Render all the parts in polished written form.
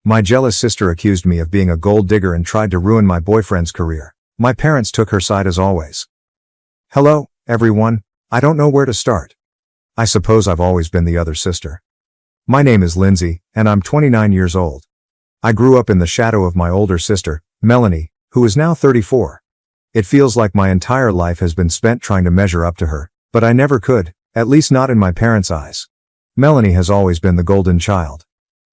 My jealous sister accused me of being a gold digger and tried to ruin my boyfriend's career. My parents took her side as always. Hello, everyone. I don't know where to start. I suppose I've always been the other sister. My name is Lindsay, and I'm 29 years old. I grew up in the shadow of my older sister, Melanie, who is now 34. It feels like my entire life has been spent trying to measure up to her, but I never could, at least not in my parents' eyes. Melanie has always been the golden child.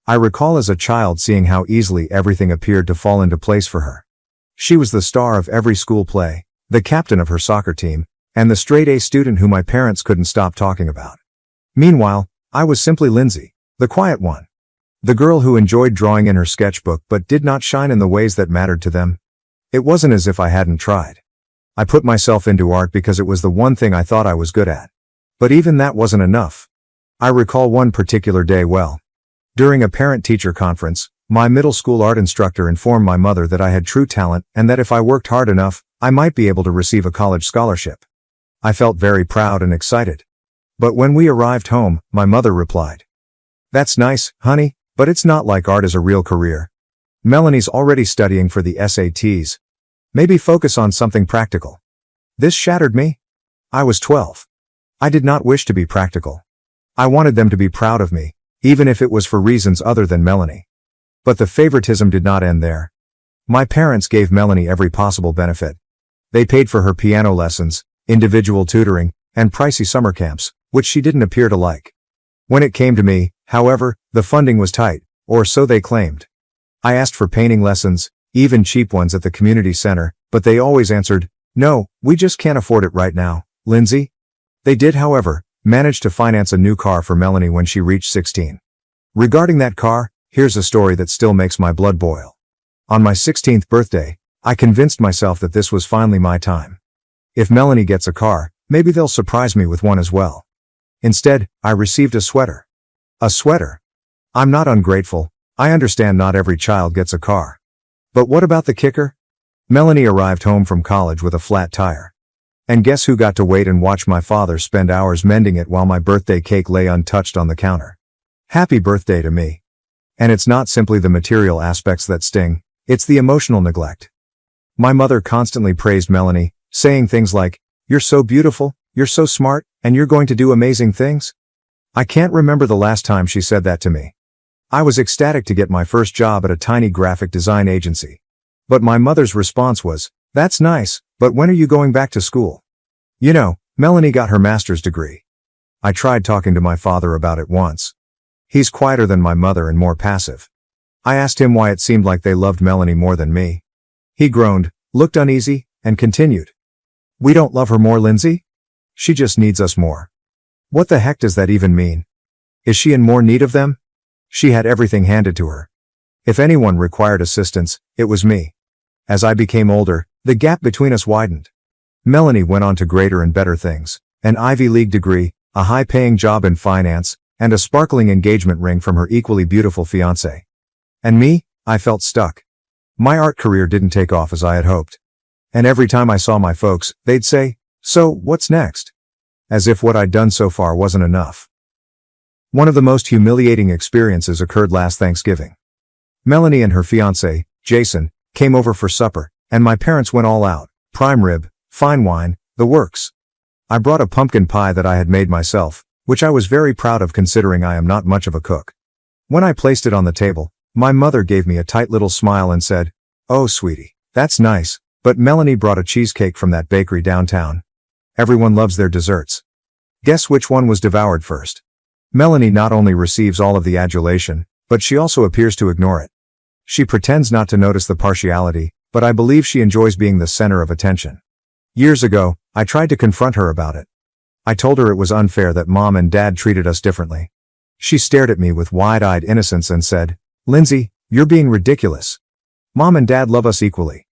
I recall as a child seeing how easily everything appeared to fall into place for her. She was the star of every school play, the captain of her soccer team, and the straight-A student who my parents couldn't stop talking about. Meanwhile, I was simply Lindsay, the quiet one. The girl who enjoyed drawing in her sketchbook but did not shine in the ways that mattered to them. It wasn't as if I hadn't tried. I put myself into art because it was the one thing I thought I was good at. But even that wasn't enough. I recall one particular day well. During a parent-teacher conference, my middle school art instructor informed my mother that I had true talent and that if I worked hard enough, I might be able to receive a college scholarship. I felt very proud and excited. But when we arrived home, my mother replied, "That's nice, honey, but it's not like art is a real career. Melanie's already studying for the SATs. Maybe focus on something practical." This shattered me. I was 12. I did not wish to be practical. I wanted them to be proud of me, even if it was for reasons other than Melanie. But the favoritism did not end there. My parents gave Melanie every possible benefit. They paid for her piano lessons, individual tutoring, and pricey summer camps, which she didn't appear to like. When it came to me, however, the funding was tight, or so they claimed. I asked for painting lessons, even cheap ones at the community center, but they always answered, "No, we just can't afford it right now, Lindsay." They did, however, manage to finance a new car for Melanie when she reached 16. Regarding that car, here's a story that still makes my blood boil. On my 16th birthday, I convinced myself that this was finally my time. If Melanie gets a car, maybe they'll surprise me with one as well. Instead, I received a sweater. A sweater. I'm not ungrateful. I understand not every child gets a car. But what about the kicker? Melanie arrived home from college with a flat tire. And guess who got to wait and watch my father spend hours mending it while my birthday cake lay untouched on the counter? Happy birthday to me. And it's not simply the material aspects that sting, it's the emotional neglect. My mother constantly praised Melanie, saying things like, "You're so beautiful, you're so smart, and you're going to do amazing things." I can't remember the last time she said that to me. I was ecstatic to get my first job at a tiny graphic design agency. But my mother's response was, "That's nice, but when are you going back to school?" You know, Melanie got her master's degree. I tried talking to my father about it once. He's quieter than my mother and more passive. I asked him why it seemed like they loved Melanie more than me. He groaned, looked uneasy, and continued. "We don't love her more, Lindsay. She just needs us more." What the heck does that even mean? Is she in more need of them? She had everything handed to her. If anyone required assistance, it was me. As I became older, the gap between us widened. Melanie went on to greater and better things, an Ivy League degree, a high-paying job in finance, and a sparkling engagement ring from her equally beautiful fiancé. And me, I felt stuck. My art career didn't take off as I had hoped. And every time I saw my folks, they'd say, "So, what's next?" As if what I'd done so far wasn't enough. One of the most humiliating experiences occurred last Thanksgiving. Melanie and her fiancé, Jason, came over for supper, and my parents went all out, prime rib, fine wine, the works. I brought a pumpkin pie that I had made myself, which I was very proud of considering I am not much of a cook. When I placed it on the table, my mother gave me a tight little smile and said, "Oh sweetie, that's nice, but Melanie brought a cheesecake from that bakery downtown. Everyone loves their desserts." Guess which one was devoured first? Melanie not only receives all of the adulation, but she also appears to ignore it. She pretends not to notice the partiality, but I believe she enjoys being the center of attention. Years ago, I tried to confront her about it. I told her it was unfair that Mom and Dad treated us differently. She stared at me with wide-eyed innocence and said, "Lindsay, you're being ridiculous. Mom and Dad love us equally."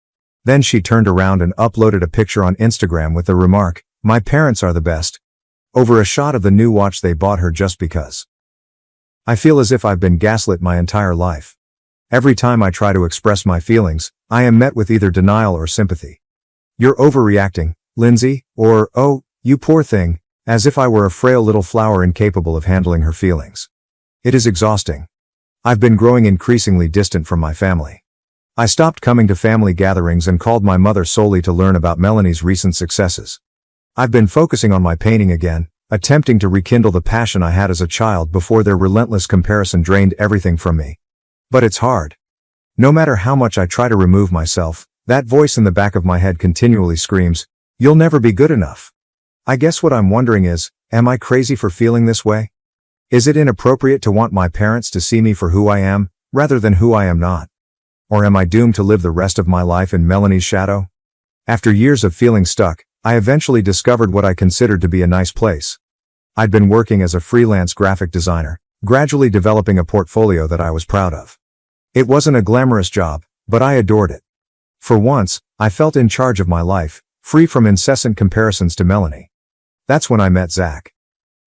Then she turned around and uploaded a picture on Instagram with the remark, "My parents are the best," over a shot of the new watch they bought her just because. I feel as if I've been gaslit my entire life. Every time I try to express my feelings, I am met with either denial or sympathy. "You're overreacting, Lindsay," or, "Oh, you poor thing," as if I were a frail little flower incapable of handling her feelings. It is exhausting. I've been growing increasingly distant from my family. I stopped coming to family gatherings and called my mother solely to learn about Melanie's recent successes. I've been focusing on my painting again, attempting to rekindle the passion I had as a child before their relentless comparison drained everything from me. But it's hard. No matter how much I try to remove myself, that voice in the back of my head continually screams, "You'll never be good enough." I guess what I'm wondering is, am I crazy for feeling this way? Is it inappropriate to want my parents to see me for who I am, rather than who I am not? Or am I doomed to live the rest of my life in Melanie's shadow? After years of feeling stuck, I eventually discovered what I considered to be a nice place. I'd been working as a freelance graphic designer, gradually developing a portfolio that I was proud of. It wasn't a glamorous job, but I adored it. For once, I felt in charge of my life, free from incessant comparisons to Melanie. That's when I met Zach.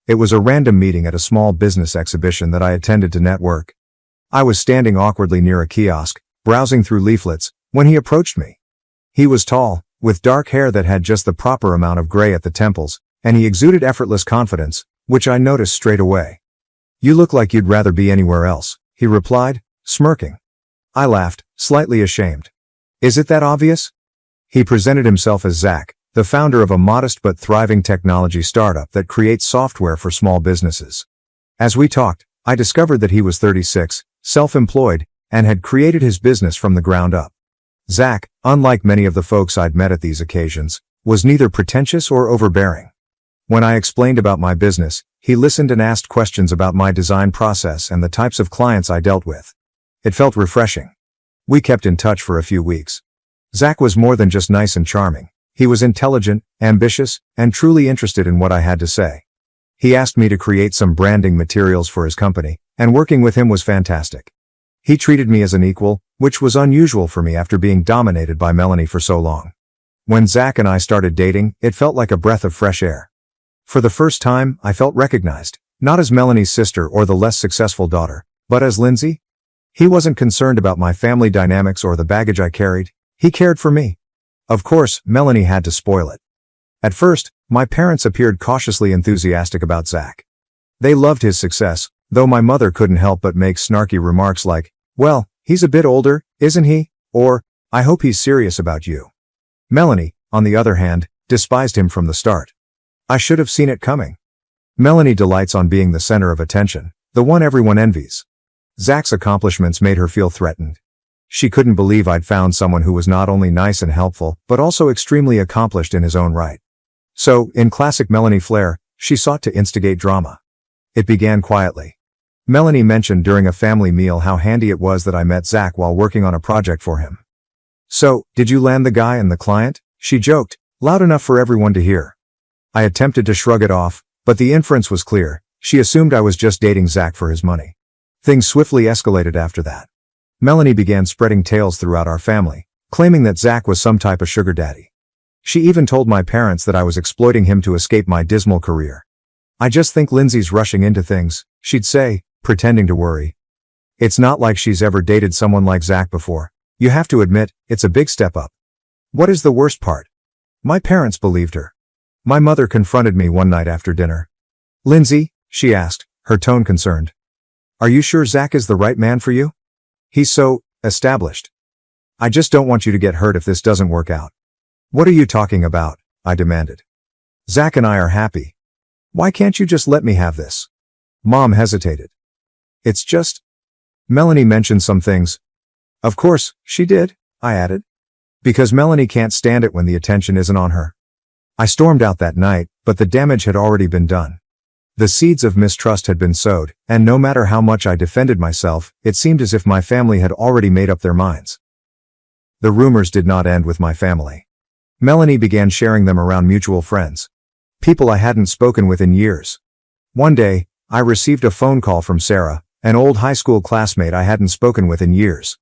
It was a random meeting at a small business exhibition that I attended to network. I was standing awkwardly near a kiosk, browsing through leaflets, when he approached me. He was tall, with dark hair that had just the proper amount of gray at the temples, and he exuded effortless confidence, which I noticed straight away. "You look like you'd rather be anywhere else," he replied, smirking. I laughed, slightly ashamed. "Is it that obvious?" He presented himself as Zach, the founder of a modest but thriving technology startup that creates software for small businesses. As we talked, I discovered that he was 36, self-employed, and had created his business from the ground up. Zach, unlike many of the folks I'd met at these occasions, was neither pretentious or overbearing. When I explained about my business, he listened and asked questions about my design process and the types of clients I dealt with. It felt refreshing. We kept in touch for a few weeks. Zach was more than just nice and charming. He was intelligent, ambitious, and truly interested in what I had to say. He asked me to create some branding materials for his company, and working with him was fantastic. He treated me as an equal, which was unusual for me after being dominated by Melanie for so long. When Zach and I started dating, it felt like a breath of fresh air. For the first time, I felt recognized, not as Melanie's sister or the less successful daughter, but as Lindsay. He wasn't concerned about my family dynamics or the baggage I carried. He cared for me. Of course, Melanie had to spoil it. At first, my parents appeared cautiously enthusiastic about Zach. They loved his success, though my mother couldn't help but make snarky remarks like, "Well, he's a bit older, isn't he?" Or, "I hope he's serious about you." Melanie, on the other hand, despised him from the start. I should have seen it coming. Melanie delights on being the center of attention, the one everyone envies. Zach's accomplishments made her feel threatened. She couldn't believe I'd found someone who was not only nice and helpful, but also extremely accomplished in his own right. So, in classic Melanie flair, she sought to instigate drama. It began quietly. Melanie mentioned during a family meal how handy it was that I met Zach while working on a project for him. "So, did you land the guy and the client?" she joked, loud enough for everyone to hear. I attempted to shrug it off, but the inference was clear. She assumed I was just dating Zach for his money. Things swiftly escalated after that. Melanie began spreading tales throughout our family, claiming that Zach was some type of sugar daddy. She even told my parents that I was exploiting him to escape my dismal career. "I just think Lindsay's rushing into things," she'd say, pretending to worry. "It's not like she's ever dated someone like Zach before. You have to admit, it's a big step up." What is the worst part? My parents believed her. My mother confronted me one night after dinner. "Lindsay," she asked, her tone concerned, "are you sure Zach is the right man for you? He's so established. I just don't want you to get hurt if this doesn't work out." "What are you talking about?" I demanded. "Zach and I are happy. Why can't you just let me have this?" Mom hesitated. "It's just..." Melanie mentioned some things. "Of course, she did," I added. "Because Melanie can't stand it when the attention isn't on her." I stormed out that night, but the damage had already been done. The seeds of mistrust had been sowed, and no matter how much I defended myself, it seemed as if my family had already made up their minds. The rumors did not end with my family. Melanie began sharing them around mutual friends. People I hadn't spoken with in years. One day, I received a phone call from Sarah, an old high school classmate I hadn't spoken with in years.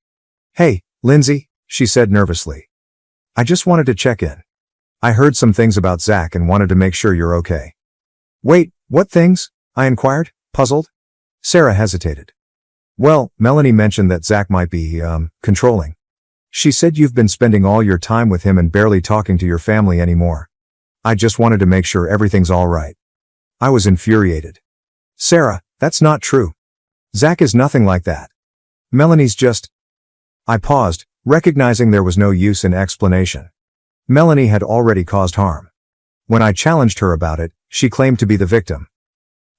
"Hey, Lindsay," she said nervously. "I just wanted to check in. I heard some things about Zach and wanted to make sure you're okay." "Wait, what things?" I inquired, puzzled. Sarah hesitated. "Well, Melanie mentioned that Zach might be, controlling. She said you've been spending all your time with him and barely talking to your family anymore. I just wanted to make sure everything's all right." I was infuriated. "Sarah, that's not true. Zach is nothing like that. Melanie's just... I paused, recognizing there was no use in explanation. Melanie had already caused harm. When I challenged her about it, she claimed to be the victim.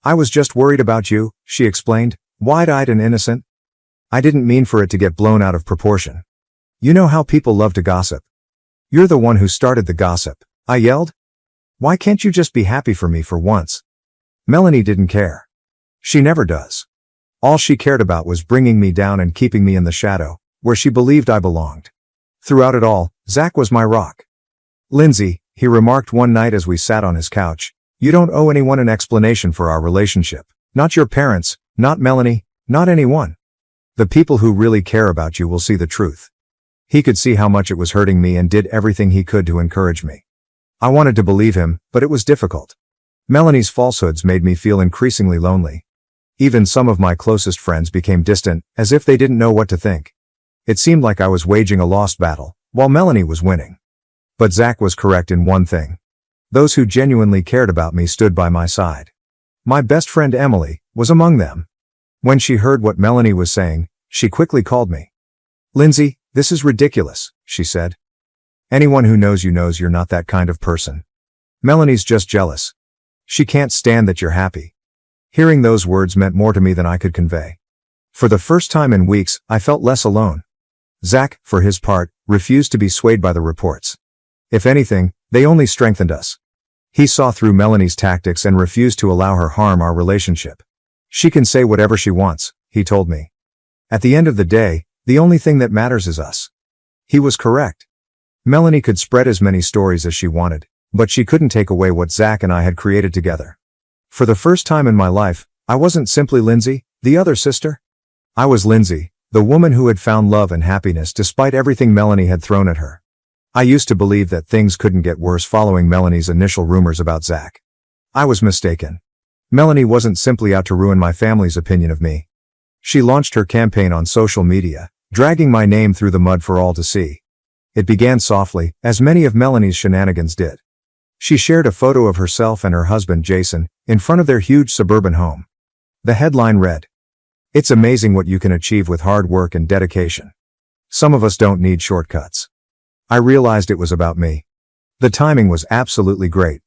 I was just worried about you, she explained, wide-eyed and innocent. I didn't mean for it to get blown out of proportion. You know how people love to gossip. You're the one who started the gossip, I yelled. Why can't you just be happy for me for once? Melanie didn't care. She never does. All she cared about was bringing me down and keeping me in the shadow, where she believed I belonged. Throughout it all, Zach was my rock. Lindsay, he remarked one night as we sat on his couch, you don't owe anyone an explanation for our relationship. Not your parents, not Melanie, not anyone. The people who really care about you will see the truth. He could see how much it was hurting me and did everything he could to encourage me. I wanted to believe him, but it was difficult. Melanie's falsehoods made me feel increasingly lonely. Even some of my closest friends became distant, as if they didn't know what to think. It seemed like I was waging a lost battle, while Melanie was winning. But Zach was correct in one thing. Those who genuinely cared about me stood by my side. My best friend Emily was among them. When she heard what Melanie was saying, she quickly called me. Lindsay, this is ridiculous, she said. Anyone who knows you knows you're not that kind of person. Melanie's just jealous. She can't stand that you're happy. Hearing those words meant more to me than I could convey. For the first time in weeks, I felt less alone. Zach, for his part, refused to be swayed by the reports. If anything, they only strengthened us. He saw through Melanie's tactics and refused to allow her harm our relationship. She can say whatever she wants, he told me. At the end of the day, the only thing that matters is us. He was correct. Melanie could spread as many stories as she wanted, but she couldn't take away what Zach and I had created together. For the first time in my life, I wasn't simply Lindsay, the other sister. I was Lindsay, the woman who had found love and happiness despite everything Melanie had thrown at her. I used to believe that things couldn't get worse following Melanie's initial rumors about Zach. I was mistaken. Melanie wasn't simply out to ruin my family's opinion of me. She launched her campaign on social media, dragging my name through the mud for all to see. It began softly, as many of Melanie's shenanigans did. She shared a photo of herself and her husband Jason, in front of their huge suburban home. The headline read, "It's amazing what you can achieve with hard work and dedication. Some of us don't need shortcuts." I realized it was about me. The timing was absolutely great.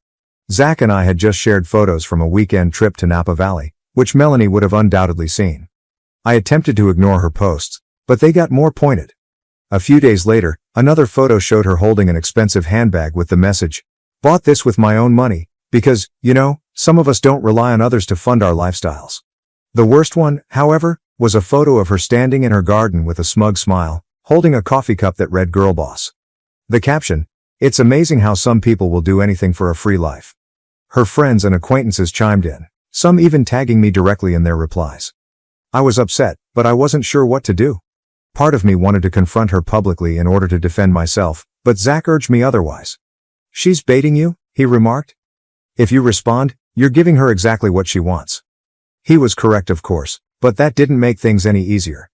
Zach and I had just shared photos from a weekend trip to Napa Valley, which Melanie would have undoubtedly seen. I attempted to ignore her posts, but they got more pointed. A few days later, another photo showed her holding an expensive handbag with the message, "Bought this with my own money, because, you know, some of us don't rely on others to fund our lifestyles." The worst one, however, was a photo of her standing in her garden with a smug smile, holding a coffee cup that read "Girl Boss." The caption, "It's amazing how some people will do anything for a free life." Her friends and acquaintances chimed in, some even tagging me directly in their replies. I was upset, but I wasn't sure what to do. Part of me wanted to confront her publicly in order to defend myself, but Zach urged me otherwise. "She's baiting you," he remarked. "If you respond, you're giving her exactly what she wants." He was correct, of course, but that didn't make things any easier.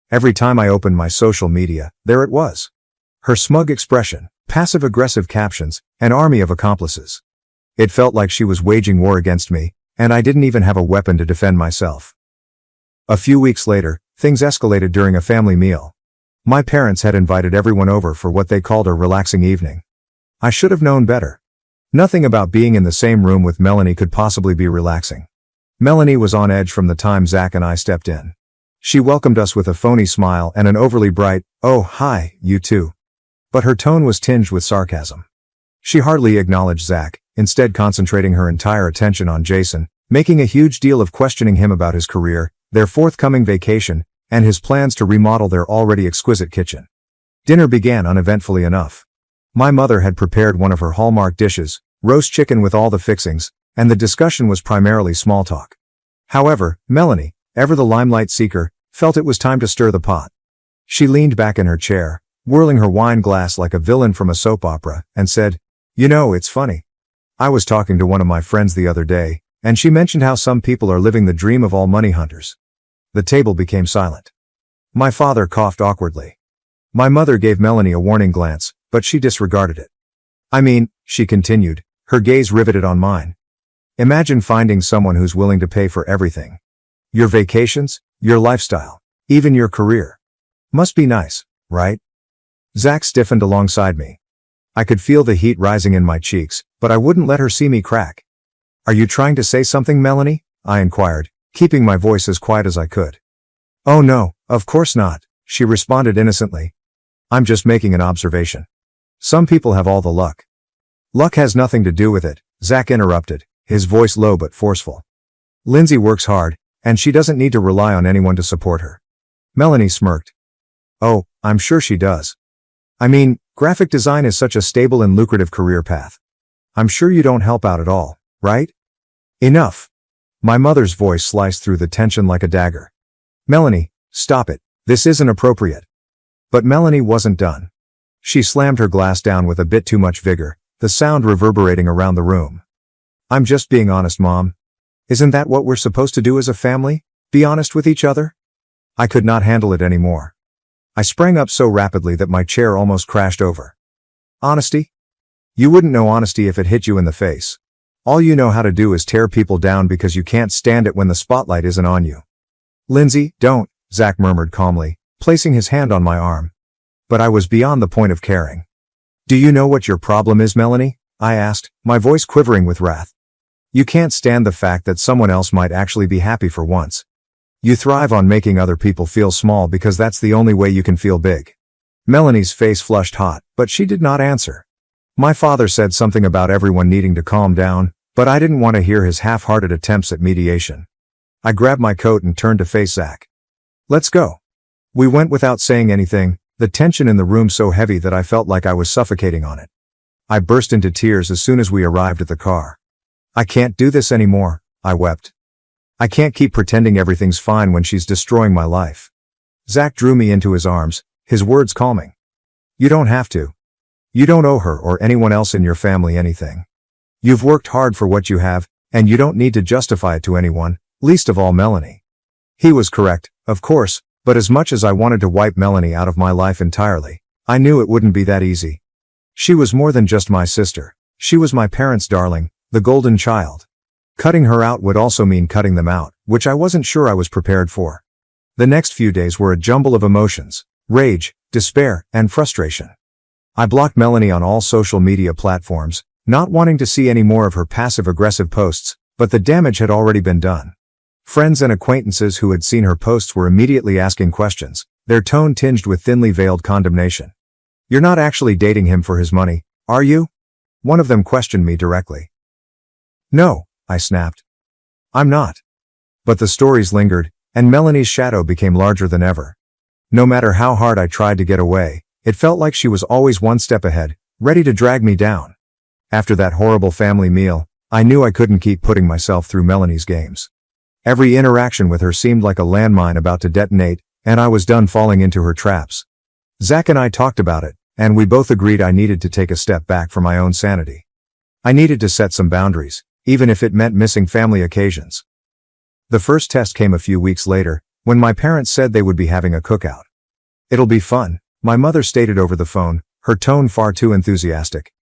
Every time I opened my social media, there it was. Her smug expression, passive-aggressive captions, an army of accomplices. It felt like she was waging war against me, and I didn't even have a weapon to defend myself. A few weeks later, things escalated during a family meal. My parents had invited everyone over for what they called a relaxing evening. I should have known better. Nothing about being in the same room with Melanie could possibly be relaxing. Melanie was on edge from the time Zach and I stepped in. She welcomed us with a phony smile and an overly bright, "Oh, hi, you too." But her tone was tinged with sarcasm. She hardly acknowledged Zach, instead concentrating her entire attention on Jason, making a huge deal of questioning him about his career, their forthcoming vacation, and his plans to remodel their already exquisite kitchen. Dinner began uneventfully enough. My mother had prepared one of her hallmark dishes, roast chicken with all the fixings, and the discussion was primarily small talk. However, Melanie, ever the limelight seeker, felt it was time to stir the pot. She leaned back in her chair, whirling her wine glass like a villain from a soap opera, and said, "You know, it's funny. I was talking to one of my friends the other day, and she mentioned how some people are living the dream of all money hunters." The table became silent. My father coughed awkwardly. My mother gave Melanie a warning glance, but she disregarded it. "I mean," she continued, her gaze riveted on mine. "Imagine finding someone who's willing to pay for everything. Your vacations, your lifestyle, Even your career. Must be nice, right? Zach stiffened alongside me. I could feel the heat rising in my cheeks, but I wouldn't let her see me crack. Are you trying to say something, Melanie? I inquired, keeping my voice as quiet as I could. Oh no, of course not, she responded innocently. I'm just making an observation. Some people have all the luck. Luck has nothing to do with it, Zach interrupted, his voice low but forceful. Lindsay works hard, and she doesn't need to rely on anyone to support her. Melanie smirked. Oh, I'm sure she does. I mean, graphic design is such a stable and lucrative career path. I'm sure you don't help out at all, right? Enough. My mother's voice sliced through the tension like a dagger. Melanie, stop it. This isn't appropriate. But Melanie wasn't done. She slammed her glass down with a bit too much vigor, the sound reverberating around the room. I'm just being honest, Mom. Isn't that what we're supposed to do as a family? Be honest with each other? I could not handle it anymore. I sprang up so rapidly that my chair almost crashed over. Honesty? You wouldn't know honesty if it hit you in the face. All you know how to do is tear people down because you can't stand it when the spotlight isn't on you. Lindsay, don't, Zach murmured calmly, placing his hand on my arm. But I was beyond the point of caring. Do you know what your problem is, Melanie? I asked, my voice quivering with wrath. You can't stand the fact that someone else might actually be happy for once. You thrive on making other people feel small because that's the only way you can feel big. Melanie's face flushed hot, but she did not answer. My father said something about everyone needing to calm down, but I didn't want to hear his half-hearted attempts at mediation. I grabbed my coat and turned to face Zach. Let's go. We went without saying anything, the tension in the room so heavy that I felt like I was suffocating on it. I burst into tears as soon as we arrived at the car. I can't do this anymore, I wept. I can't keep pretending everything's fine when she's destroying my life. Zach drew me into his arms, his words calming. You don't have to. You don't owe her or anyone else in your family anything. You've worked hard for what you have, and you don't need to justify it to anyone, least of all Melanie. He was correct, of course, but as much as I wanted to wipe Melanie out of my life entirely, I knew it wouldn't be that easy. She was more than just my sister. She was my parents' darling, the golden child. Cutting her out would also mean cutting them out, which I wasn't sure I was prepared for. The next few days were a jumble of emotions, rage, despair, and frustration. I blocked Melanie on all social media platforms, not wanting to see any more of her passive-aggressive posts, but the damage had already been done. Friends and acquaintances who had seen her posts were immediately asking questions, their tone tinged with thinly veiled condemnation. You're not actually dating him for his money, are you? One of them questioned me directly. No, I snapped. I'm not. But the stories lingered, and Melanie's shadow became larger than ever. No matter how hard I tried to get away, it felt like she was always one step ahead, ready to drag me down. After that horrible family meal, I knew I couldn't keep putting myself through Melanie's games. Every interaction with her seemed like a landmine about to detonate, and I was done falling into her traps. Zach and I talked about it, and we both agreed I needed to take a step back for my own sanity. I needed to set some boundaries, even if it meant missing family occasions. The first test came a few weeks later, when my parents said they would be having a cookout. It'll be fun, my mother stated over the phone, her tone far too enthusiastic.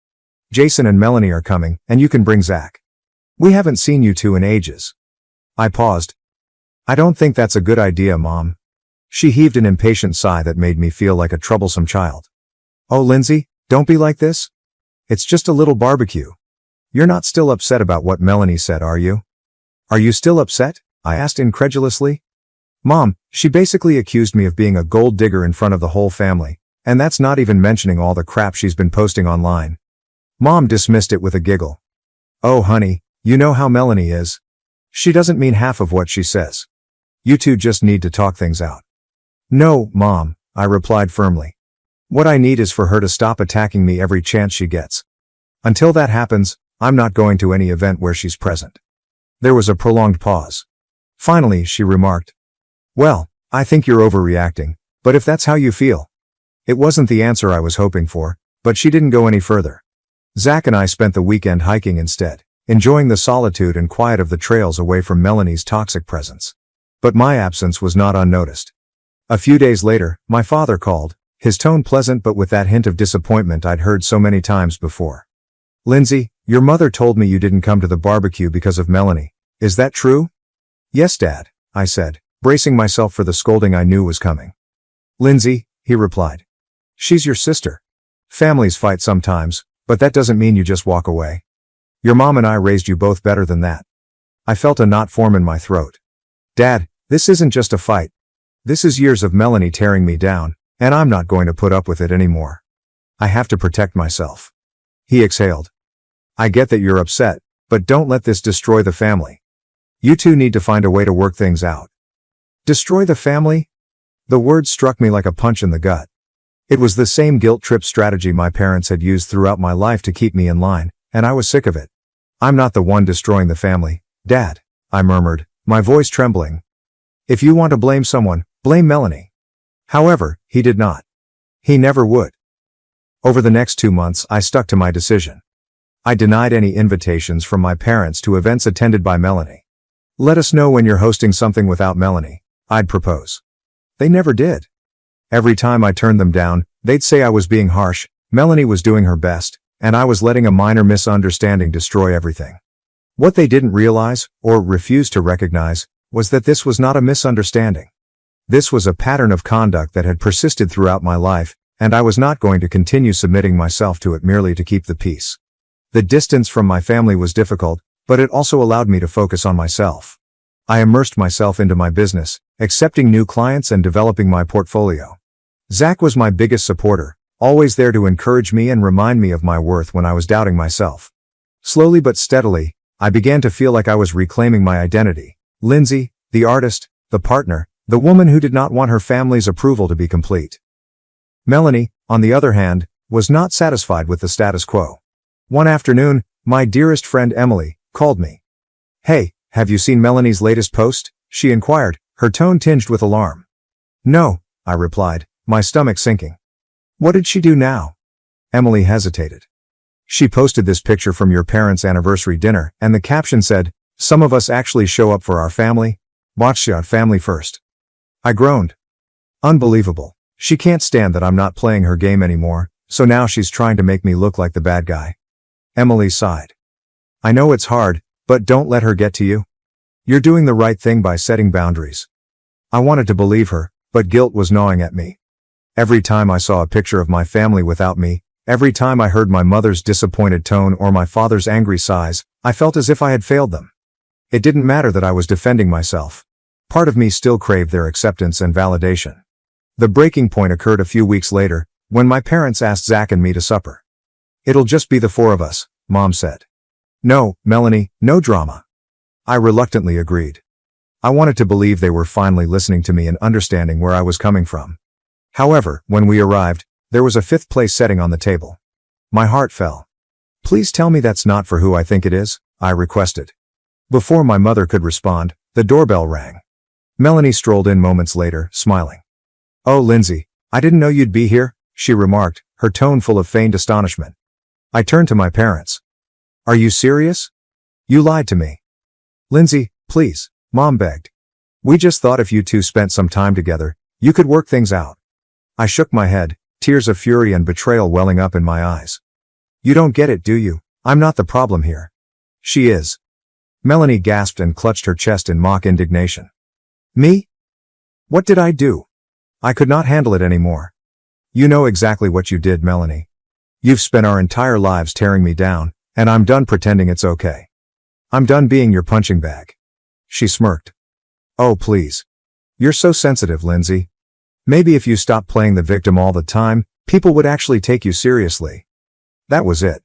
Jason and Melanie are coming, and you can bring Zach. We haven't seen you two in ages. I paused. I don't think that's a good idea, Mom. She heaved an impatient sigh that made me feel like a troublesome child. Oh, Lindsay, don't be like this. It's just a little barbecue. You're not still upset about what Melanie said, are you? Are you still upset? I asked incredulously. Mom, she basically accused me of being a gold digger in front of the whole family, and that's not even mentioning all the crap she's been posting online. Mom dismissed it with a giggle. Oh, honey, you know how Melanie is. She doesn't mean half of what she says. You two just need to talk things out. No, Mom, I replied firmly. What I need is for her to stop attacking me every chance she gets. Until that happens, I'm not going to any event where she's present. There was a prolonged pause. Finally, she remarked. Well, I think you're overreacting, but if that's how you feel. It wasn't the answer I was hoping for, but she didn't go any further. Zach and I spent the weekend hiking instead, enjoying the solitude and quiet of the trails away from Melanie's toxic presence. But my absence was not unnoticed. A few days later, my father called, his tone pleasant but with that hint of disappointment I'd heard so many times before. Lindsay, your mother told me you didn't come to the barbecue because of Melanie. Is that true? Yes, Dad, I said, bracing myself for the scolding I knew was coming. "Lindsay," he replied. "She's your sister. Families fight sometimes, but that doesn't mean you just walk away. Your mom and I raised you both better than that." I felt a knot form in my throat. "Dad, this isn't just a fight. This is years of Melanie tearing me down, and I'm not going to put up with it anymore. I have to protect myself." He exhaled. "I get that you're upset, but don't let this destroy the family. You two need to find a way to work things out." Destroy the family? The word struck me like a punch in the gut. It was the same guilt trip strategy my parents had used throughout my life to keep me in line, and I was sick of it. "I'm not the one destroying the family, Dad," I murmured, my voice trembling. "If you want to blame someone, blame Melanie." However, he did not. He never would. Over the next 2 months, I stuck to my decision. I denied any invitations from my parents to events attended by Melanie. "Let us know when you're hosting something without Melanie," I'd propose. They never did. Every time I turned them down, they'd say I was being harsh, Melanie was doing her best, and I was letting a minor misunderstanding destroy everything. What they didn't realize, or refuse to recognize, was that this was not a misunderstanding. This was a pattern of conduct that had persisted throughout my life, and I was not going to continue submitting myself to it merely to keep the peace. The distance from my family was difficult, but it also allowed me to focus on myself. I immersed myself into my business, accepting new clients and developing my portfolio. Zach was my biggest supporter, always there to encourage me and remind me of my worth when I was doubting myself. Slowly but steadily, I began to feel like I was reclaiming my identity. Lindsay, the artist, the partner, the woman who did not want her family's approval to be complete. Melanie, on the other hand, was not satisfied with the status quo. One afternoon, my dearest friend Emily called me. "Hey, have you seen Melanie's latest post?" she inquired, her tone tinged with alarm. "No," I replied, my stomach sinking. "What did she do now?" Emily hesitated. "She posted this picture from your parents' anniversary dinner, and the caption said, 'Some of us actually show up for our family. Watch your family first.'" I groaned. "Unbelievable. She can't stand that I'm not playing her game anymore, so now she's trying to make me look like the bad guy." Emily sighed. "I know it's hard, but don't let her get to you. You're doing the right thing by setting boundaries." I wanted to believe her, but guilt was gnawing at me. Every time I saw a picture of my family without me, every time I heard my mother's disappointed tone or my father's angry sighs, I felt as if I had failed them. It didn't matter that I was defending myself. Part of me still craved their acceptance and validation. The breaking point occurred a few weeks later, when my parents asked Zach and me to supper. "It'll just be the 4 of us," Mom said. "No, Melanie, no drama." I reluctantly agreed. I wanted to believe they were finally listening to me and understanding where I was coming from. However, when we arrived, there was a 5th-place setting on the table. My heart fell. "Please tell me that's not for who I think it is," I requested. Before my mother could respond, the doorbell rang. Melanie strolled in moments later, smiling. "Oh, Lindsay, I didn't know you'd be here," she remarked, her tone full of feigned astonishment. I turned to my parents. "Are you serious? You lied to me." "Lindsay, please," Mom begged. "We just thought if you two spent some time together, you could work things out." I shook my head, tears of fury and betrayal welling up in my eyes. "You don't get it, do you? I'm not the problem here." "She is." Melanie gasped and clutched her chest in mock indignation. "Me? What did I do?" I could not handle it anymore. "You know exactly what you did, Melanie. You've spent our entire lives tearing me down, and I'm done pretending it's okay. I'm done being your punching bag." She smirked. "Oh, please. You're so sensitive, Lindsay. Maybe if you stopped playing the victim all the time, people would actually take you seriously." That was it.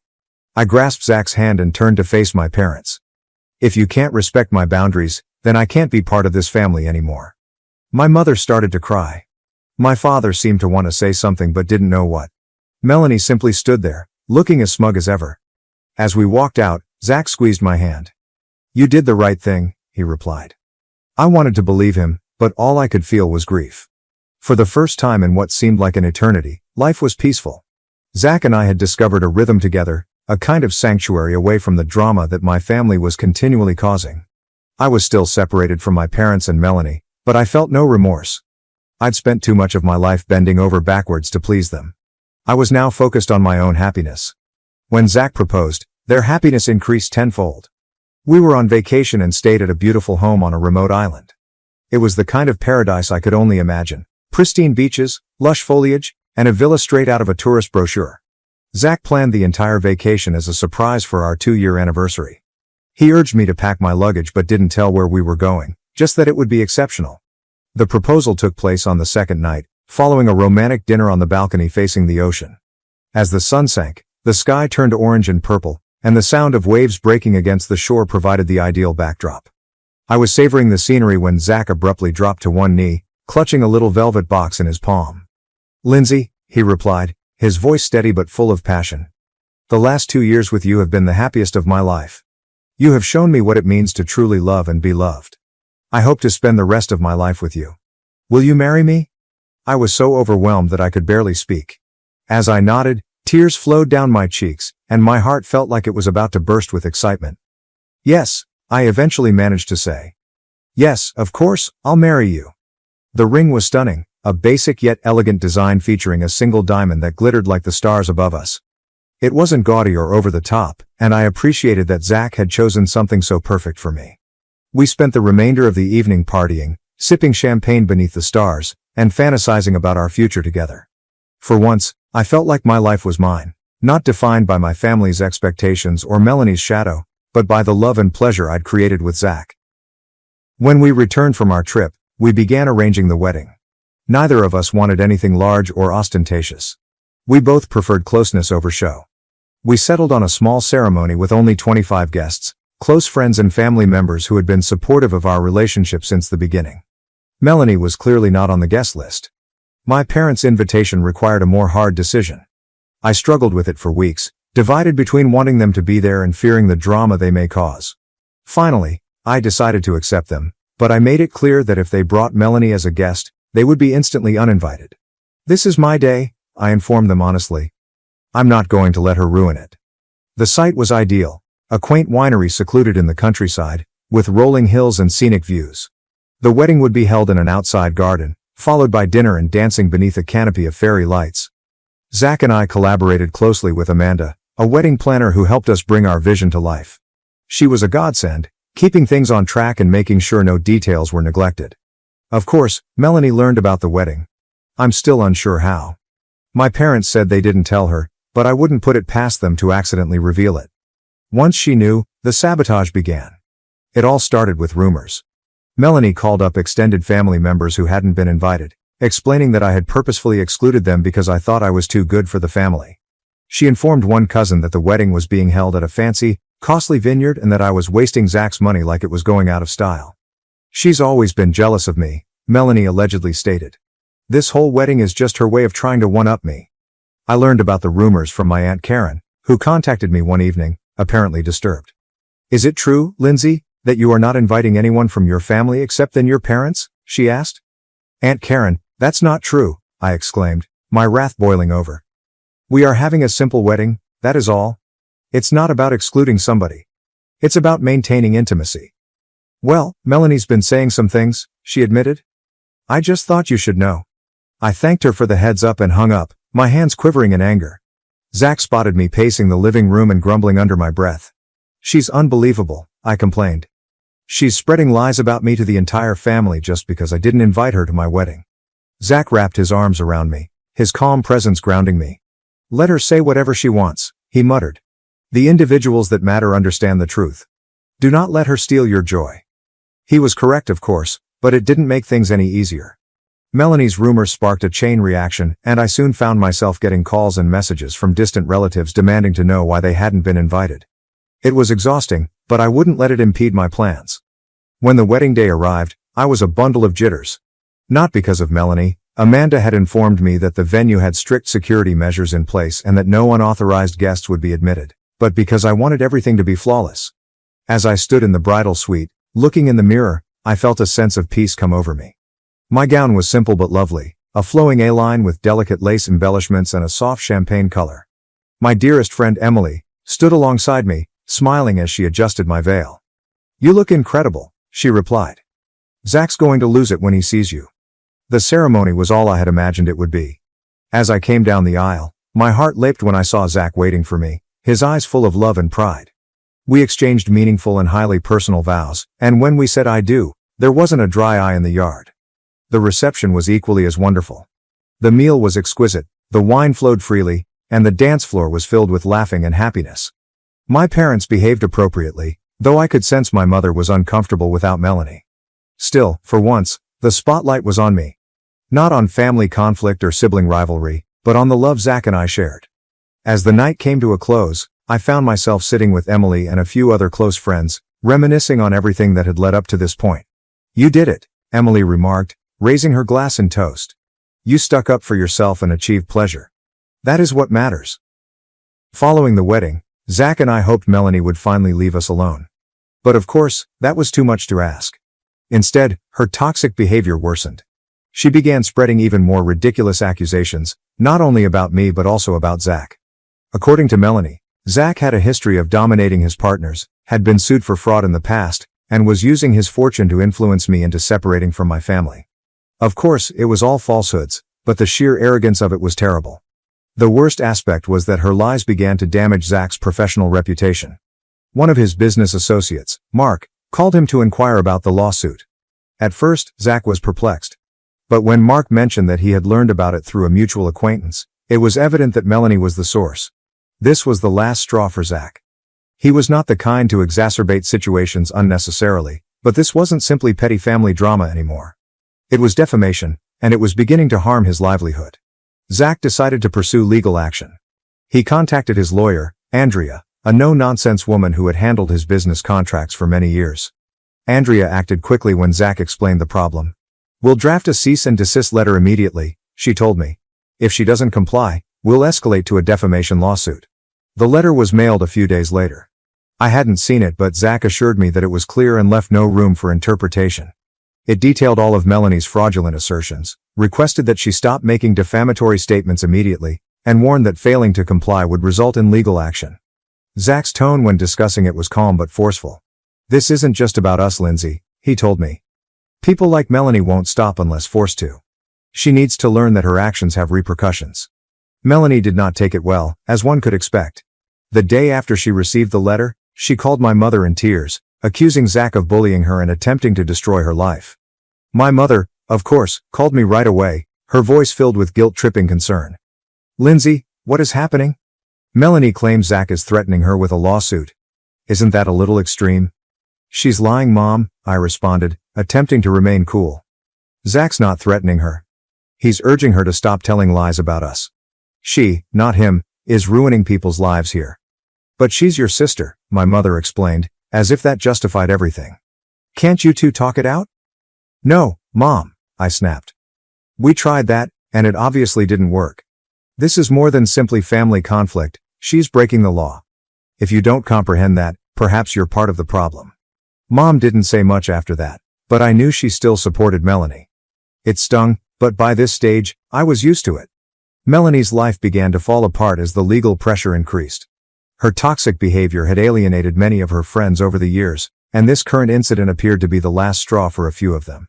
I grasped Zach's hand and turned to face my parents. "If you can't respect my boundaries, then I can't be part of this family anymore." My mother started to cry. My father seemed to want to say something but didn't know what. Melanie simply stood there, looking as smug as ever. As we walked out, Zach squeezed my hand. "You did the right thing," he replied. I wanted to believe him, but all I could feel was grief. For the first time in what seemed like an eternity, life was peaceful. Zach and I had discovered a rhythm together, a kind of sanctuary away from the drama that my family was continually causing. I was still separated from my parents and Melanie, but I felt no remorse. I'd spent too much of my life bending over backwards to please them. I was now focused on my own happiness. When Zach proposed, their happiness increased tenfold. We were on vacation and stayed at a beautiful home on a remote island. It was the kind of paradise I could only imagine. Pristine beaches, lush foliage, and a villa straight out of a tourist brochure. Zach planned the entire vacation as a surprise for our 2-year anniversary. He urged me to pack my luggage but didn't tell where we were going, just that it would be exceptional. The proposal took place on the second night, following a romantic dinner on the balcony facing the ocean. As the sun sank, the sky turned orange and purple, and the sound of waves breaking against the shore provided the ideal backdrop. I was savoring the scenery when Zach abruptly dropped to one knee, clutching a little velvet box in his palm. "Lindsay," he replied, his voice steady but full of passion. "The last 2 years with you have been the happiest of my life. You have shown me what it means to truly love and be loved. I hope to spend the rest of my life with you. Will you marry me?" I was so overwhelmed that I could barely speak. As I nodded, tears flowed down my cheeks, and my heart felt like it was about to burst with excitement. "Yes," I eventually managed to say. "Yes, of course, I'll marry you." The ring was stunning, a basic yet elegant design featuring a single diamond that glittered like the stars above us. It wasn't gaudy or over the top, and I appreciated that Zach had chosen something so perfect for me. We spent the remainder of the evening partying, sipping champagne beneath the stars, and fantasizing about our future together. For once, I felt like my life was mine, not defined by my family's expectations or Melanie's shadow, but by the love and pleasure I'd created with Zach. When we returned from our trip, we began arranging the wedding. Neither of us wanted anything large or ostentatious. We both preferred closeness over show. We settled on a small ceremony with only 25 guests, close friends and family members who had been supportive of our relationship since the beginning. Melanie was clearly not on the guest list. My parents' invitation required a more hard decision. I struggled with it for weeks, divided between wanting them to be there and fearing the drama they may cause. Finally, I decided to accept them, but I made it clear that if they brought Melanie as a guest, they would be instantly uninvited. "This is my day," I informed them honestly. "I'm not going to let her ruin it." The site was ideal, a quaint winery secluded in the countryside, with rolling hills and scenic views. The wedding would be held in an outside garden, followed by dinner and dancing beneath a canopy of fairy lights. Zach and I collaborated closely with Amanda, a wedding planner who helped us bring our vision to life. She was a godsend, keeping things on track and making sure no details were neglected. Of course, Melanie learned about the wedding. I'm still unsure how. My parents said they didn't tell her, but I wouldn't put it past them to accidentally reveal it. Once she knew, the sabotage began. It all started with rumors. Melanie called up extended family members who hadn't been invited, explaining that I had purposefully excluded them because I thought I was too good for the family. She informed one cousin that the wedding was being held at a fancy, costly vineyard and that I was wasting Zach's money like it was going out of style. "She's always been jealous of me," Melanie allegedly stated. "This whole wedding is just her way of trying to one-up me." I learned about the rumors from my Aunt Karen, who contacted me one evening, apparently disturbed. "Is it true, Lindsay, that you are not inviting anyone from your family except then your parents?" she asked. "Aunt Karen, that's not true," I exclaimed, my wrath boiling over. "We are having a simple wedding, that is all. It's not about excluding somebody. It's about maintaining intimacy." "Well, Melanie's been saying some things," she admitted. "I just thought you should know." I thanked her for the heads up and hung up, my hands quivering in anger. Zach spotted me pacing the living room and grumbling under my breath. "She's unbelievable," I complained. "She's spreading lies about me to the entire family just because I didn't invite her to my wedding." Zach wrapped his arms around me, his calm presence grounding me. "Let her say whatever she wants," he muttered. "The individuals that matter understand the truth. Do not let her steal your joy." He was correct, of course, but it didn't make things any easier. Melanie's rumors sparked a chain reaction, and I soon found myself getting calls and messages from distant relatives demanding to know why they hadn't been invited. It was exhausting, but I wouldn't let it impede my plans. When the wedding day arrived, I was a bundle of jitters. Not because of Melanie. Amanda had informed me that the venue had strict security measures in place and that no unauthorized guests would be admitted, but because I wanted everything to be flawless. As I stood in the bridal suite, looking in the mirror, I felt a sense of peace come over me. My gown was simple but lovely, a flowing A-line with delicate lace embellishments and a soft champagne color. My dearest friend Emily stood alongside me, smiling as she adjusted my veil. "You look incredible," she replied. "Zach's going to lose it when he sees you." The ceremony was all I had imagined it would be. As I came down the aisle, my heart leaped when I saw Zach waiting for me, his eyes full of love and pride. We exchanged meaningful and highly personal vows, and when we said "I do," There wasn't a dry eye in the yard. The reception was equally as wonderful. The meal was exquisite, the wine flowed freely, and the dance floor was filled with laughing and happiness. My parents behaved appropriately, though I could sense my mother was uncomfortable without Melanie. Still, for once, the spotlight was on me. Not on family conflict or sibling rivalry, but on the love Zach and I shared. As the night came to a close, I found myself sitting with Emily and a few other close friends, reminiscing on everything that had led up to this point. "You did it," Emily remarked, raising her glass in toast. "You stuck up for yourself and achieved pleasure. That is what matters." Following the wedding, Zach and I hoped Melanie would finally leave us alone. But of course, that was too much to ask. Instead, her toxic behavior worsened. She began spreading even more ridiculous accusations, not only about me but also about Zach. According to Melanie, Zach had a history of dominating his partners, had been sued for fraud in the past, and was using his fortune to influence me into separating from my family. Of course, it was all falsehoods, but the sheer arrogance of it was terrible. The worst aspect was that her lies began to damage Zach's professional reputation. One of his business associates, Mark, called him to inquire about the lawsuit. At first, Zach was perplexed. But when Mark mentioned that he had learned about it through a mutual acquaintance, it was evident that Melanie was the source. This was the last straw for Zach. He was not the kind to exacerbate situations unnecessarily, but this wasn't simply petty family drama anymore. It was defamation, and it was beginning to harm his livelihood. Zach decided to pursue legal action. He contacted his lawyer, Andrea, a no-nonsense woman who had handled his business contracts for many years. Andrea acted quickly when Zach explained the problem. "We'll draft a cease and desist letter immediately," she told me. "If she doesn't comply, we'll escalate to a defamation lawsuit." The letter was mailed a few days later. I hadn't seen it, but Zach assured me that it was clear and left no room for interpretation. It detailed all of Melanie's fraudulent assertions, requested that she stop making defamatory statements immediately, and warned that failing to comply would result in legal action. Zach's tone when discussing it was calm but forceful. "This isn't just about us, Lindsay," he told me. "People like Melanie won't stop unless forced to. She needs to learn that her actions have repercussions." Melanie did not take it well, as one could expect. The day after she received the letter, she called my mother in tears, accusing Zach of bullying her and attempting to destroy her life. My mother, of course, called me right away, her voice filled with guilt-tripping concern. "Lindsay, what is happening?" "Melanie claims Zach is threatening her with a lawsuit. Isn't that a little extreme?" "She's lying, Mom," I responded, attempting to remain cool. "Zach's not threatening her. He's urging her to stop telling lies about us. She, not him, is ruining people's lives here." "But she's your sister," my mother explained, as if that justified everything. "Can't you two talk it out?" "No, Mom," I snapped. "We tried that, and it obviously didn't work. This is more than simply family conflict, she's breaking the law. If you don't comprehend that, perhaps you're part of the problem." Mom didn't say much after that, but I knew she still supported Melanie. It stung, but by this stage, I was used to it. Melanie's life began to fall apart as the legal pressure increased. Her toxic behavior had alienated many of her friends over the years, and this current incident appeared to be the last straw for a few of them.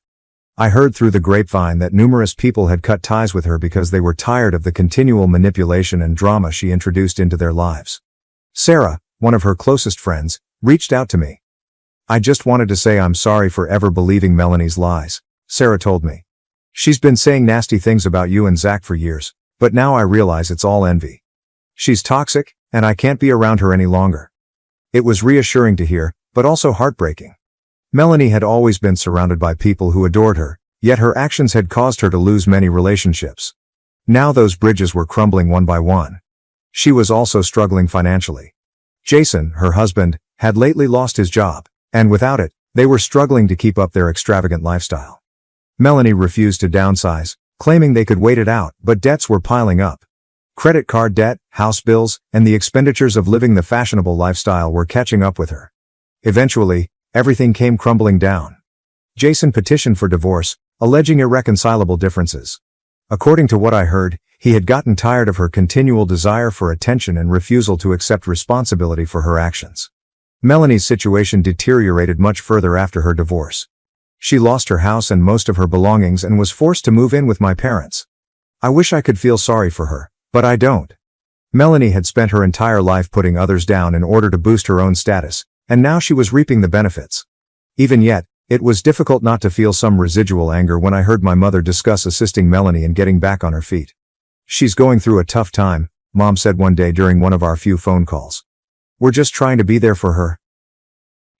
I heard through the grapevine that numerous people had cut ties with her because they were tired of the continual manipulation and drama she introduced into their lives. Sarah, one of her closest friends, reached out to me. "I just wanted to say I'm sorry for ever believing Melanie's lies," Sarah told me. "She's been saying nasty things about you and Zach for years, but now I realize it's all envy. She's toxic, and I can't be around her any longer." It was reassuring to hear, but also heartbreaking. Melanie had always been surrounded by people who adored her, yet her actions had caused her to lose many relationships. Now those bridges were crumbling one by one. She was also struggling financially. Jason, her husband, had lately lost his job, and without it, they were struggling to keep up their extravagant lifestyle. Melanie refused to downsize, claiming they could wait it out, but debts were piling up. Credit card debt, house bills, and the expenditures of living the fashionable lifestyle were catching up with her. Eventually, everything came crumbling down. Jason petitioned for divorce, alleging irreconcilable differences. According to what I heard, he had gotten tired of her continual desire for attention and refusal to accept responsibility for her actions. Melanie's situation deteriorated much further after her divorce. She lost her house and most of her belongings and was forced to move in with my parents. I wish I could feel sorry for her, but I don't. Melanie had spent her entire life putting others down in order to boost her own status, and now she was reaping the benefits. Even yet, It was difficult not to feel some residual anger when I heard my mother discuss assisting Melanie in getting back on her feet. "She's going through a tough time," Mom said one day during one of our few phone calls. "We're just trying to be there for her."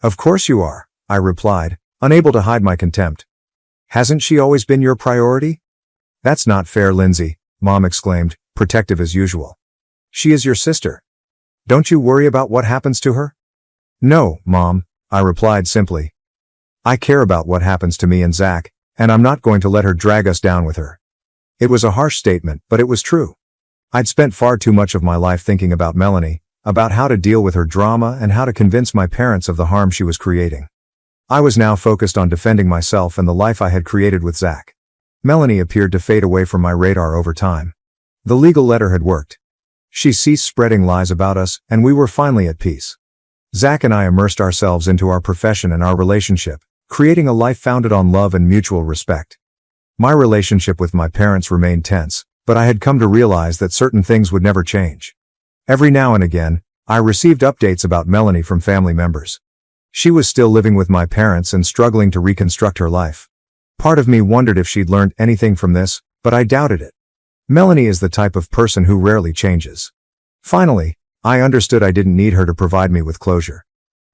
"Of course you are," I replied, unable to hide my contempt. "Hasn't she always been your priority?" "That's not fair, Lindsay," Mom exclaimed, protective as usual. "She is your sister. Don't you worry about what happens to her?" "No, Mom," I replied simply. "I care about what happens to me and Zach, and I'm not going to let her drag us down with her." It was a harsh statement, but it was true. I'd spent far too much of my life thinking about Melanie, about how to deal with her drama and how to convince my parents of the harm she was creating. I was now focused on defending myself and the life I had created with Zach. Melanie appeared to fade away from my radar over time. The legal letter had worked. She ceased spreading lies about us, and we were finally at peace. Zach and I immersed ourselves into our profession and our relationship, creating a life founded on love and mutual respect. My relationship with my parents remained tense, but I had come to realize that certain things would never change. Every now and again, I received updates about Melanie from family members. She was still living with my parents and struggling to reconstruct her life. Part of me wondered if she'd learned anything from this, but I doubted it. Melanie is the type of person who rarely changes. Finally, I understood I didn't need her to provide me with closure.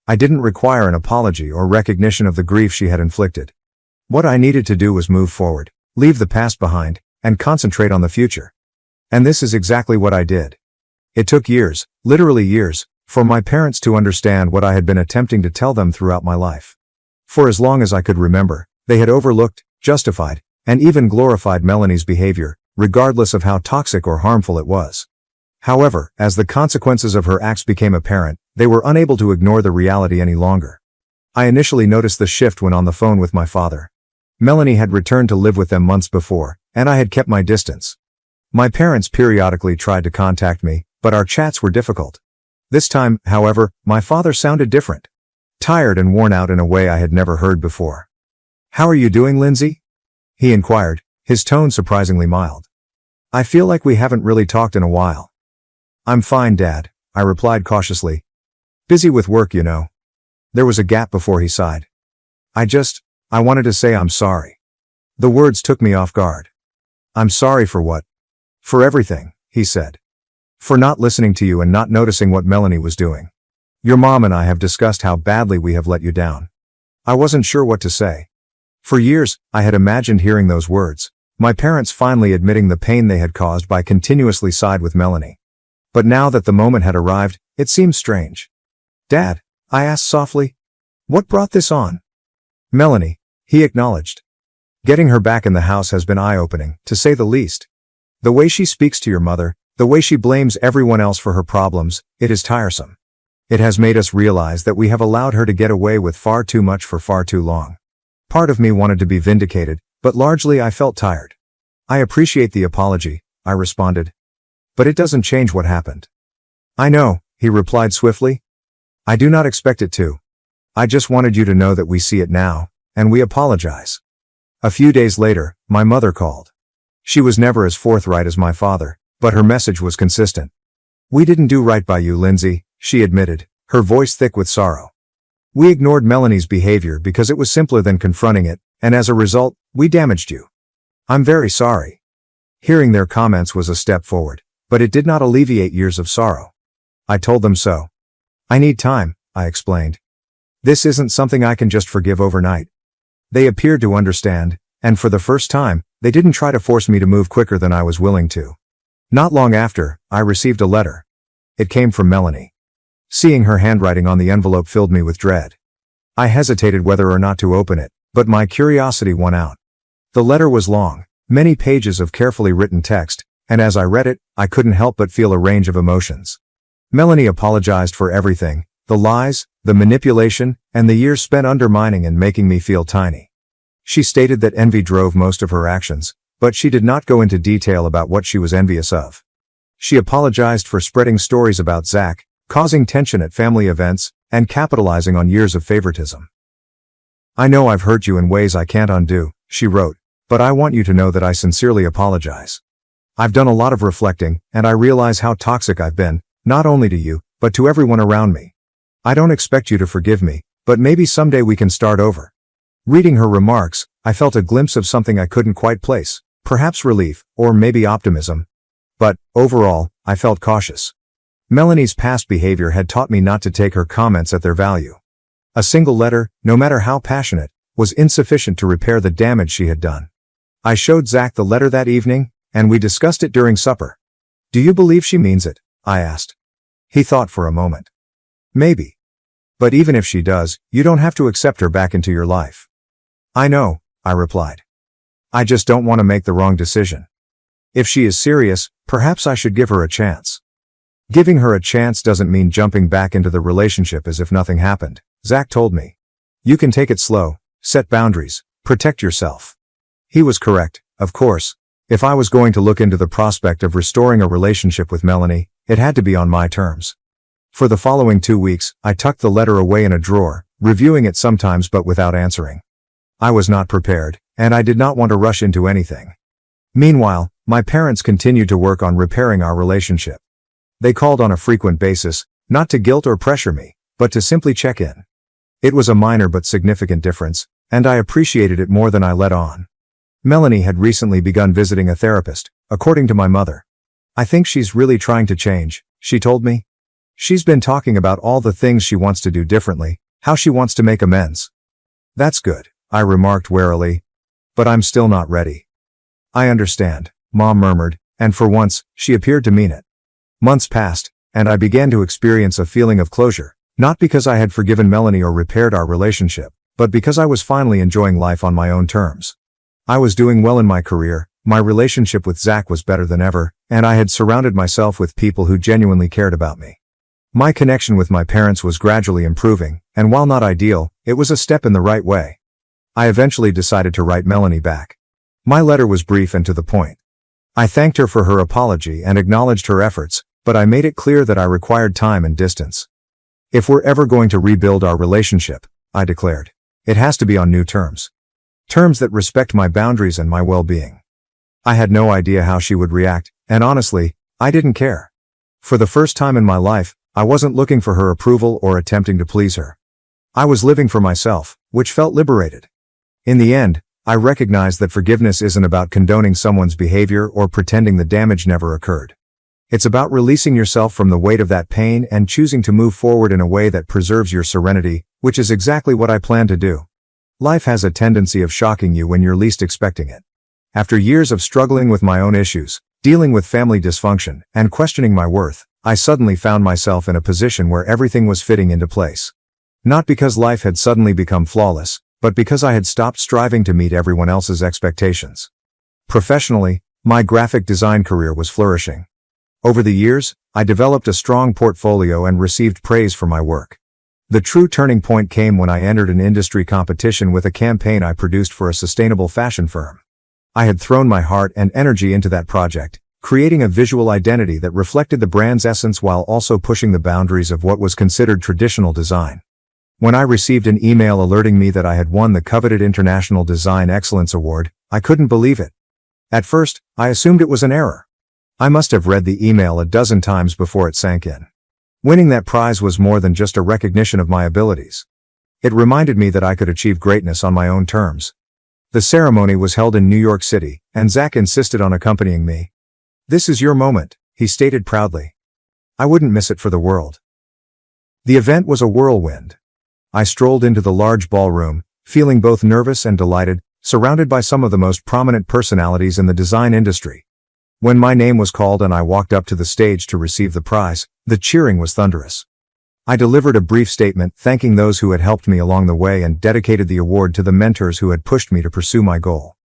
I didn't require an apology or recognition of the grief she had inflicted. What I needed to do was move forward, leave the past behind, and concentrate on the future. And this is exactly what I did. It took years, literally years, for my parents to understand what I had been attempting to tell them throughout my life. For as long as I could remember, they had overlooked, justified, and even glorified Melanie's behavior, regardless of how toxic or harmful it was. However, as the consequences of her acts became apparent, they were unable to ignore the reality any longer. I initially noticed the shift when on the phone with my father. Melanie had returned to live with them months before, and I had kept my distance. My parents periodically tried to contact me, but our chats were difficult. This time, however, my father sounded different. Tired and worn out in a way I had never heard before. "How are you doing, Lindsay?" he inquired, his tone surprisingly mild. "I feel like we haven't really talked in a while." "I'm fine, Dad," I replied cautiously. "Busy with work, you know." There was a gap before he sighed. I wanted to say I'm sorry." The words took me off guard. "I'm sorry for what?" "For everything," he said. "For not listening to you and not noticing what Melanie was doing. Your mom and I have discussed how badly we have let you down." I wasn't sure what to say. For years, I had imagined hearing those words, my parents finally admitting the pain they had caused by continuously side with Melanie. But now that the moment had arrived, it seemed strange. "Dad," I asked softly, "what brought this on?" "Melanie," he acknowledged. "Getting her back in the house has been eye-opening, to say the least. The way she speaks to your mother, the way she blames everyone else for her problems, it is tiresome. It has made us realize that we have allowed her to get away with far too much for far too long. Part of me wanted to be vindicated, but largely I felt tired." "I appreciate the apology," I responded. "But it doesn't change what happened." "I know," he replied swiftly. "I do not expect it to. I just wanted you to know that we see it now, and we apologize." A few days later, my mother called. She was never as forthright as my father, but her message was consistent. "We didn't do right by you, Lindsay," she admitted, her voice thick with sorrow. "We ignored Melanie's behavior because it was simpler than confronting it, and as a result, we damaged you. I'm very sorry." Hearing their comments was a step forward, but it did not alleviate years of sorrow. I told them so. "I need time," I explained. "This isn't something I can just forgive overnight." They appeared to understand, and for the first time, they didn't try to force me to move quicker than I was willing to. Not long after, I received a letter. It came from Melanie. Seeing her handwriting on the envelope filled me with dread. I hesitated whether or not to open it, but my curiosity won out. The letter was long, many pages of carefully written text, and as I read it, I couldn't help but feel a range of emotions. Melanie apologized for everything, the lies, the manipulation, and the years spent undermining and making me feel tiny. She stated that envy drove most of her actions, but she did not go into detail about what she was envious of. She apologized for spreading stories about Zach, causing tension at family events, and capitalizing on years of favoritism. "I know I've hurt you in ways I can't undo," she wrote, "but I want you to know that I sincerely apologize. I've done a lot of reflecting, and I realize how toxic I've been, not only to you, but to everyone around me. I don't expect you to forgive me, but maybe someday we can start over. Reading her remarks, I felt a glimpse of something I couldn't quite place, perhaps relief, or maybe optimism. But, overall, I felt cautious. Melanie's past behavior had taught me not to take her comments at their value. A single letter, no matter how passionate, was insufficient to repair the damage she had done. I showed Zach the letter that evening, and we discussed it during supper. "Do you believe she means it?" I asked. He thought for a moment. "Maybe. But even if she does, you don't have to accept her back into your life." "I know," I replied. "I just don't want to make the wrong decision. If she is serious, perhaps I should give her a chance." "Giving her a chance doesn't mean jumping back into the relationship as if nothing happened," Zach told me. "You can take it slow, set boundaries, protect yourself." He was correct, of course. If I was going to look into the prospect of restoring a relationship with Melanie, it had to be on my terms. For the following 2 weeks, I tucked the letter away in a drawer, reviewing it sometimes but without answering. I was not prepared, and I did not want to rush into anything. Meanwhile, my parents continued to work on repairing our relationship. They called on a frequent basis, not to guilt or pressure me, but to simply check in. It was a minor but significant difference, and I appreciated it more than I let on. Melanie had recently begun visiting a therapist, according to my mother. "I think she's really trying to change," she told me. "She's been talking about all the things she wants to do differently, how she wants to make amends." "That's good," I remarked warily. "But I'm still not ready." "I understand," Mom murmured, and for once, she appeared to mean it. Months passed, and I began to experience a feeling of closure, not because I had forgiven Melanie or repaired our relationship, but because I was finally enjoying life on my own terms. I was doing well in my career, my relationship with Zach was better than ever, and I had surrounded myself with people who genuinely cared about me. My connection with my parents was gradually improving, and while not ideal, it was a step in the right way. I eventually decided to write Melanie back. My letter was brief and to the point. I thanked her for her apology and acknowledged her efforts, but I made it clear that I required time and distance. "If we're ever going to rebuild our relationship," I declared, "it has to be on new terms. Terms that respect my boundaries and my well-being." I had no idea how she would react, and honestly, I didn't care. For the first time in my life, I wasn't looking for her approval or attempting to please her. I was living for myself, which felt liberated. In the end, I recognized that forgiveness isn't about condoning someone's behavior or pretending the damage never occurred. It's about releasing yourself from the weight of that pain and choosing to move forward in a way that preserves your serenity, which is exactly what I plan to do. Life has a tendency of shocking you when you're least expecting it. After years of struggling with my own issues, dealing with family dysfunction, and questioning my worth, I suddenly found myself in a position where everything was fitting into place. Not because life had suddenly become flawless, but because I had stopped striving to meet everyone else's expectations. Professionally, my graphic design career was flourishing. Over the years, I developed a strong portfolio and received praise for my work. The true turning point came when I entered an industry competition with a campaign I produced for a sustainable fashion firm. I had thrown my heart and energy into that project, creating a visual identity that reflected the brand's essence while also pushing the boundaries of what was considered traditional design. When I received an email alerting me that I had won the coveted International Design Excellence Award, I couldn't believe it. At first, I assumed it was an error. I must have read the email a dozen times before it sank in. Winning that prize was more than just a recognition of my abilities. It reminded me that I could achieve greatness on my own terms. The ceremony was held in New York City, and Zach insisted on accompanying me. "This is your moment," he stated proudly. I wouldn't miss it for the world. The event was a whirlwind. I strolled into the large ballroom, feeling both nervous and delighted, surrounded by some of the most prominent personalities in the design industry. When my name was called and I walked up to the stage to receive the prize, the cheering was thunderous. I delivered a brief statement thanking those who had helped me along the way and dedicated the award to the mentors who had pushed me to pursue my goal.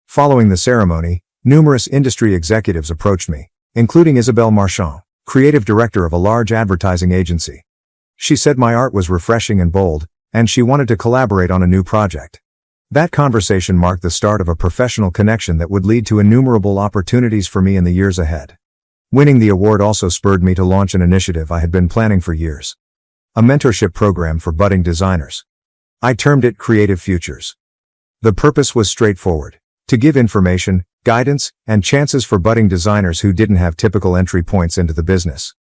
Following the ceremony, numerous industry executives approached me, including Isabelle Marchand, creative director of a large advertising agency. She said my art was refreshing and bold, and she wanted to collaborate on a new project. That conversation marked the start of a professional connection that would lead to innumerable opportunities for me in the years ahead. Winning the award also spurred me to launch an initiative I had been planning for years. A mentorship program for budding designers. I termed it Creative Futures. The purpose was straightforward: to give information, guidance, and chances for budding designers who didn't have typical entry points into the business.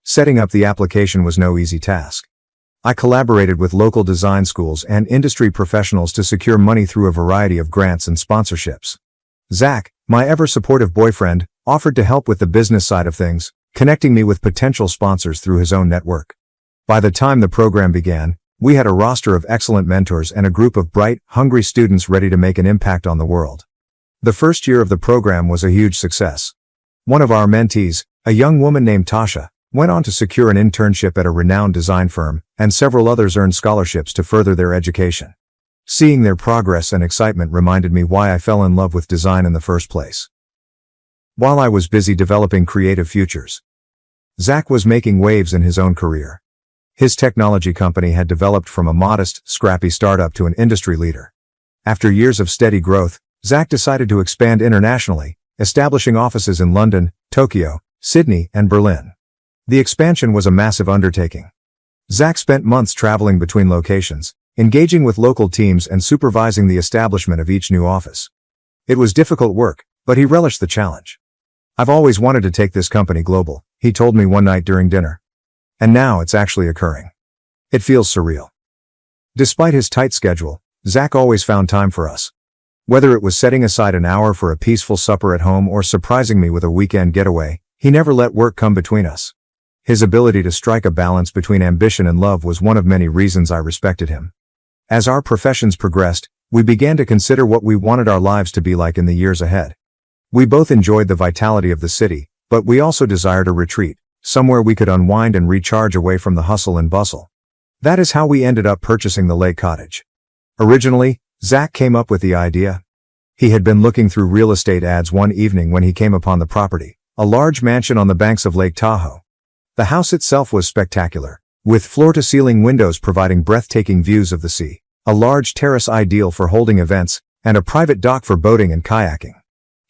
Setting up the application was no easy task. I collaborated with local design schools and industry professionals to secure money through a variety of grants and sponsorships. Zach, my ever-supportive boyfriend, offered to help with the business side of things, connecting me with potential sponsors through his own network. By the time the program began, we had a roster of excellent mentors and a group of bright, hungry students ready to make an impact on the world. The first year of the program was a huge success. One of our mentees, a young woman named Tasha, went on to secure an internship at a renowned design firm, and several others earned scholarships to further their education. Seeing their progress and excitement reminded me why I fell in love with design in the first place. While I was busy developing creative futures, Zach was making waves in his own career. His technology company had developed from a modest, scrappy startup to an industry leader. After years of steady growth, Zach decided to expand internationally, establishing offices in London, Tokyo, Sydney, and Berlin. The expansion was a massive undertaking. Zach spent months traveling between locations, engaging with local teams and supervising the establishment of each new office. It was difficult work, but he relished the challenge. "I've always wanted to take this company global," he told me one night during dinner. "And now it's actually occurring. It feels surreal." Despite his tight schedule, Zach always found time for us. Whether it was setting aside an hour for a peaceful supper at home or surprising me with a weekend getaway, he never let work come between us. His ability to strike a balance between ambition and love was one of many reasons I respected him. As our professions progressed, we began to consider what we wanted our lives to be like in the years ahead. We both enjoyed the vitality of the city, but we also desired a retreat, somewhere we could unwind and recharge away from the hustle and bustle. That is how we ended up purchasing the lake cottage. Originally, Zach came up with the idea. He had been looking through real estate ads one evening when he came upon the property, a large mansion on the banks of Lake Tahoe. The house itself was spectacular, with floor-to-ceiling windows providing breathtaking views of the sea, a large terrace ideal for holding events, and a private dock for boating and kayaking.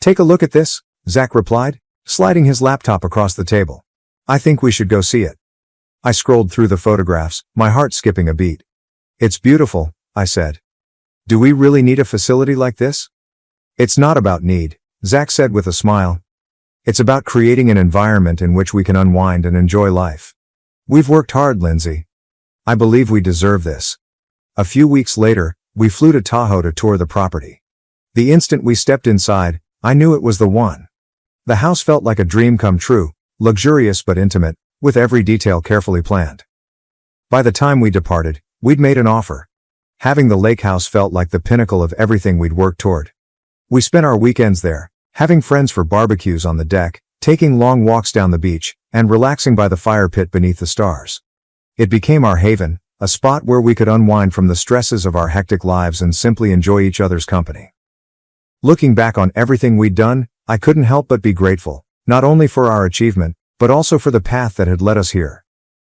"Take a look at this," Zach replied, sliding his laptop across the table. "I think we should go see it." I scrolled through the photographs, my heart skipping a beat. "It's beautiful," I said. "Do we really need a facility like this?" "It's not about need," Zach said with a smile. "It's about creating an environment in which we can unwind and enjoy life. We've worked hard, Lindsay. I believe we deserve this." A few weeks later, we flew to Tahoe to tour the property. The instant we stepped inside, I knew it was the one. The house felt like a dream come true, luxurious but intimate, with every detail carefully planned. By the time we departed, we'd made an offer. Having the lake house felt like the pinnacle of everything we'd worked toward. We spent our weekends there, having friends for barbecues on the deck, taking long walks down the beach, and relaxing by the fire pit beneath the stars. It became our haven, a spot where we could unwind from the stresses of our hectic lives and simply enjoy each other's company. Looking back on everything we'd done, I couldn't help but be grateful, not only for our achievement, but also for the path that had led us here.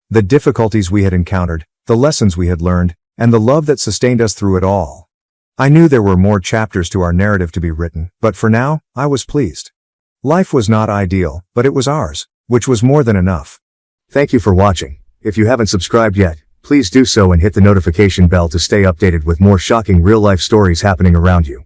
The difficulties we had encountered, the lessons we had learned, and the love that sustained us through it all. I knew there were more chapters to our narrative to be written, but for now, I was pleased. Life was not ideal, but it was ours, which was more than enough. Thank you for watching. If you haven't subscribed yet, please do so and hit the notification bell to stay updated with more shocking real-life stories happening around you.